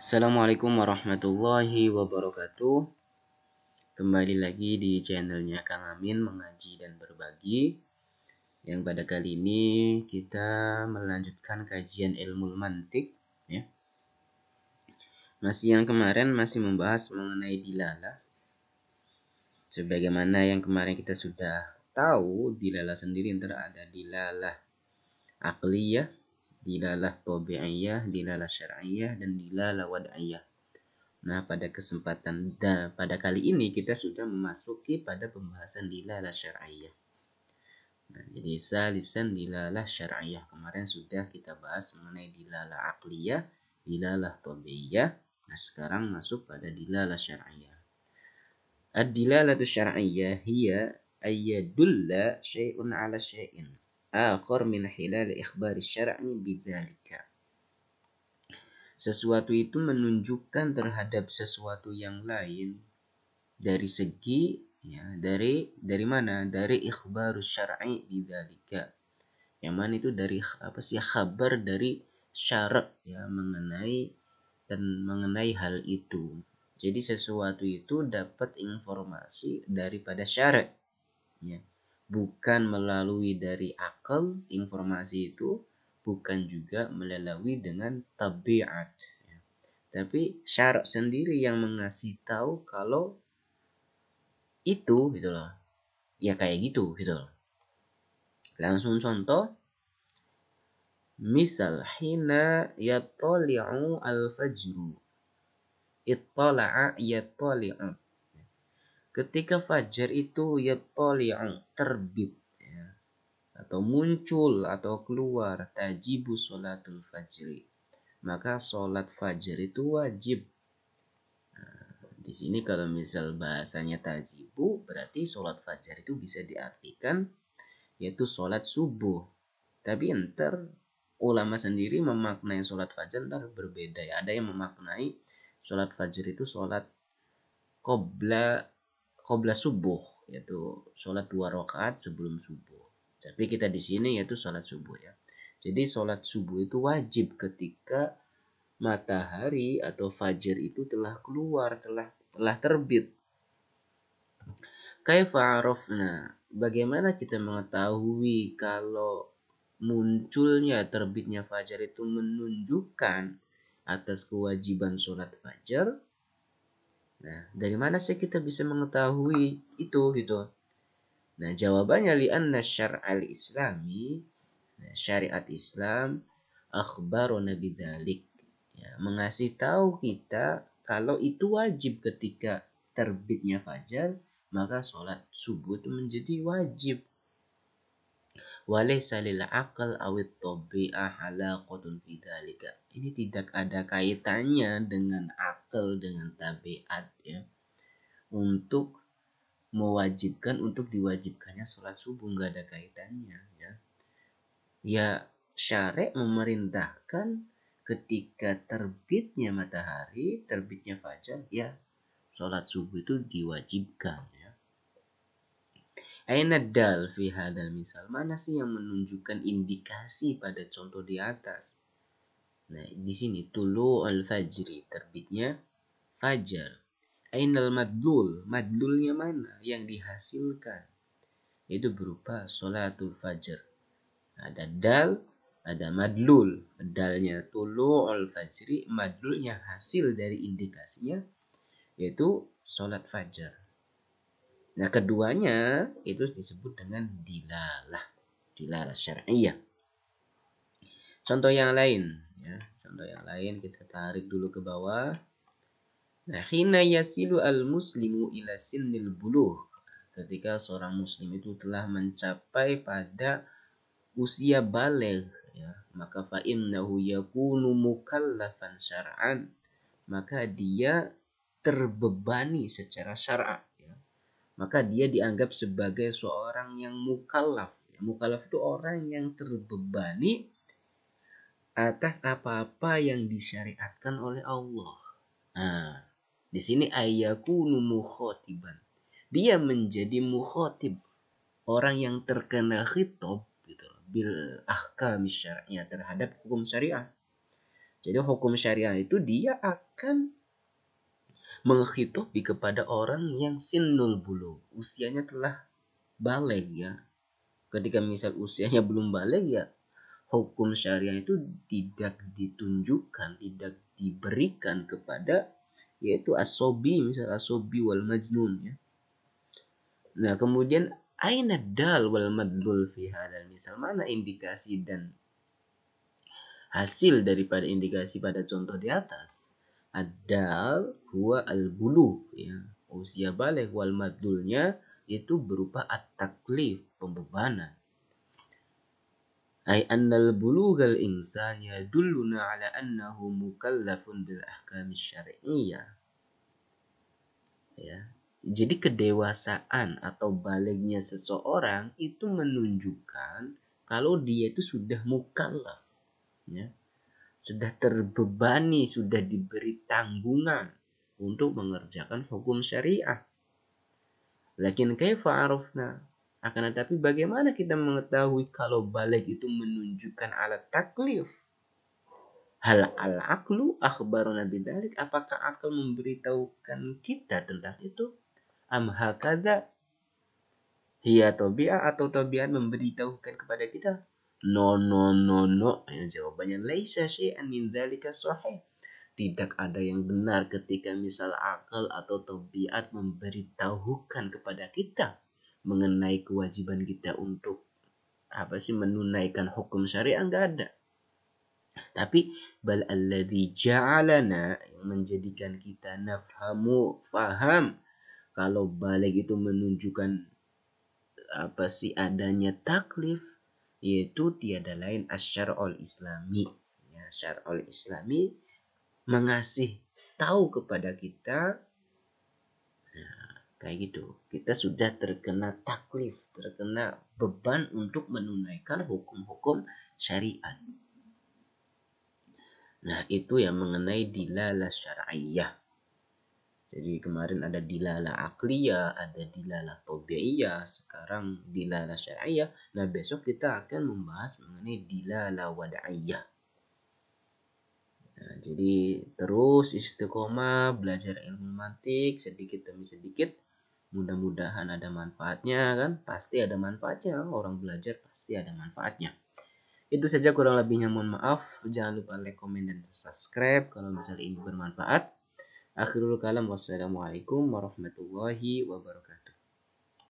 Assalamualaikum warahmatullahi wabarakatuh. Kembali lagi di channelnya Kang Amin mengaji dan berbagi. Yang pada kali ini kita melanjutkan kajian ilmu mantik, ya. Yang kemarin masih membahas mengenai dilalah. Sebagaimana yang kemarin kita sudah tahu, dilalah sendiri antara ada dilalah aqliyah, dilalah tabi'iyah, dilalah syar'iyah, dan dilalah wad'iyah. Nah, pada kali ini kita sudah memasuki pada pembahasan dilalah syar'iyah. Nah, jadi salisan dilalah syar'iyah. Kemarin sudah kita bahas mengenai dilalah aqliyah, dilalah tabi'iyah. Nah, sekarang masuk pada dilalah syar'iyah. Ad-dilalatu syar'iyah hiya ayyadulla syai'un 'ala syai'in akhar min hilal ikhbari syar'i bidzalika. Sesuatu itu menunjukkan terhadap sesuatu yang lain dari segi, ya, dari mana? Dari ikhbarus syar'i bidzalika. Yang mana itu dari khabar dari syara', ya, mengenai hal itu. Jadi sesuatu itu dapat informasi daripada syara', ya. Bukan melalui dari akal informasi itu, bukan juga melalui dengan tabiat, ya. Tapi syara' sendiri yang mengasih tahu kalau itu, gitu loh. Ya kayak gitu loh. Langsung contoh. Misal hina yattali'u al-fajru. Ittala'a yattali'u. Ketika fajar itu yattali'u, terbit, ya, atau muncul atau keluar, tajibu sholatul fajri. Maka sholat fajar itu wajib. Di sini kalau misal bahasanya tajibu, berarti sholat fajar itu bisa diartikan yaitu sholat subuh. Tapi ntar ulama sendiri memaknai sholat fajar ntar berbeda, ya. Ada yang memaknai sholat fajar itu sholat qobla subuh, yaitu sholat 2 rakaat sebelum subuh. Tapi kita di sini yaitu sholat subuh, ya. Jadi sholat subuh itu wajib ketika matahari atau fajar itu telah keluar, telah terbit. Kaifa arafna? Bagaimana kita mengetahui kalau munculnya terbitnya fajar itu menunjukkan atas kewajiban sholat fajar? Nah, dari mana sih kita bisa mengetahui itu, gitu? Nah, jawabannya li'anna syar'al islami, syariat Islam, akhbarona bidzalik, ya, mengasih tahu kita kalau itu wajib ketika terbitnya fajar, maka sholat subuh itu menjadi wajib. Walaysa lil aqal awit tabi'ah halaqatun fi dzalika. Ini tidak ada kaitannya dengan akal, dengan tabiat, ya, untuk diwajibkannya sholat subuh, nggak ada kaitannya, ya. Ya, syariat memerintahkan ketika terbitnya matahari, terbitnya fajar, ya, sholat subuh itu diwajibkan, ya. Aina dal fi hadal misal? Mana sih yang menunjukkan indikasi pada contoh di atas? Nah, di sini tulu al-fajri, terbitnya fajar. Ainal madlul? Madlulnya mana? Yang dihasilkan. Itu berupa sholatul fajar. Ada dal, ada madlul. Dalnya tulu al-fajri, madlulnya hasil dari indikasinya, yaitu sholat fajar. Nah, keduanya itu disebut dengan dilalah syar'iyah. Contoh yang lain, ya. Contoh yang lain kita tarik dulu ke bawah. Nah, hina yasilu al-muslimu ila sinnil buluh. Ketika seorang muslim itu telah mencapai pada usia baligh, ya, maka fa innahu yakunu mukallafan syar'an. Maka dia terbebani secara syar'a. Maka dia dianggap sebagai seorang yang mukallaf. Mukallaf itu orang yang terbebani atas apa-apa yang disyariatkan oleh Allah. Nah, di sini ayyakunu mukhotiban. Dia menjadi mukhotib, orang yang terkena khitab, gitu, bil ahkam syariah, terhadap hukum syariah. Jadi hukum syariah itu dia akan menghitopi kepada orang yang sinnul bulu, usianya telah balik ya. Ketika misal usianya belum balik ya, hukum syariah itu tidak ditunjukkan, tidak diberikan kepada yaitu asobi, misal asobi wal majnun ya. Nah, kemudian aina dal wal madlul fi hadal misal, mana indikasi dan hasil daripada indikasi pada contoh di atas? Ad-dal huwa al-bulu ya, usia balik, wal madlulnya itu berupa at-taklif, pembebanan. Ay annal bulughal insan yadulluna ala annahu mukallafun bil ahkam syar'iyyah. Ya. Jadi kedewasaan atau balignya seseorang itu menunjukkan kalau dia itu sudah mukallaf. Ya. Sudah terbebani, sudah diberi tanggungan untuk mengerjakan hukum syariah. Lakin kaifa arafna? Akan tetapi bagaimana kita mengetahui kalau balik itu menunjukkan alat taklif? Hal al-aqlu akhbaruna bidzalik? Apakah akal memberitahukan kita tentang itu? Am hakadha hiya tabi'ah, atau tabiat memberitahukan kepada kita? No. Ya, jawabannya laisa syai'an min dzalika sahih. Tidak ada yang benar ketika misal akal atau tabiat memberitahukan kepada kita mengenai kewajiban kita untuk menunaikan hukum syariah, enggak ada. Tapi bal alladzi ja'alana, yang menjadikan kita faham kalau balik itu menunjukkan adanya taklif, yaitu tiada lain asyara'ul islami. Ya, syara'ul islami mengasih tahu kepada kita, kayak gitu, kita sudah terkena taklif, terkena beban untuk menunaikan hukum-hukum syariat. Nah, itu yang mengenai dilalah syar'iyyah. Jadi kemarin ada dilalah akliyah, ada dilalah tabi'iyah, sekarang dilalah syar'iyyah. Nah, besok kita akan membahas mengenai dilalah wada'iyah. Nah, jadi terus istiqomah belajar ilmu mantik sedikit demi sedikit. Mudah-mudahan ada manfaatnya kan? Pasti ada manfaatnya. Orang belajar pasti ada manfaatnya. Itu saja kurang lebihnya, mohon maaf. Jangan lupa like, komen, dan subscribe kalau misalnya ini bermanfaat. Akhirul kalam, wassalamualaikum warahmatullahi wabarakatuh.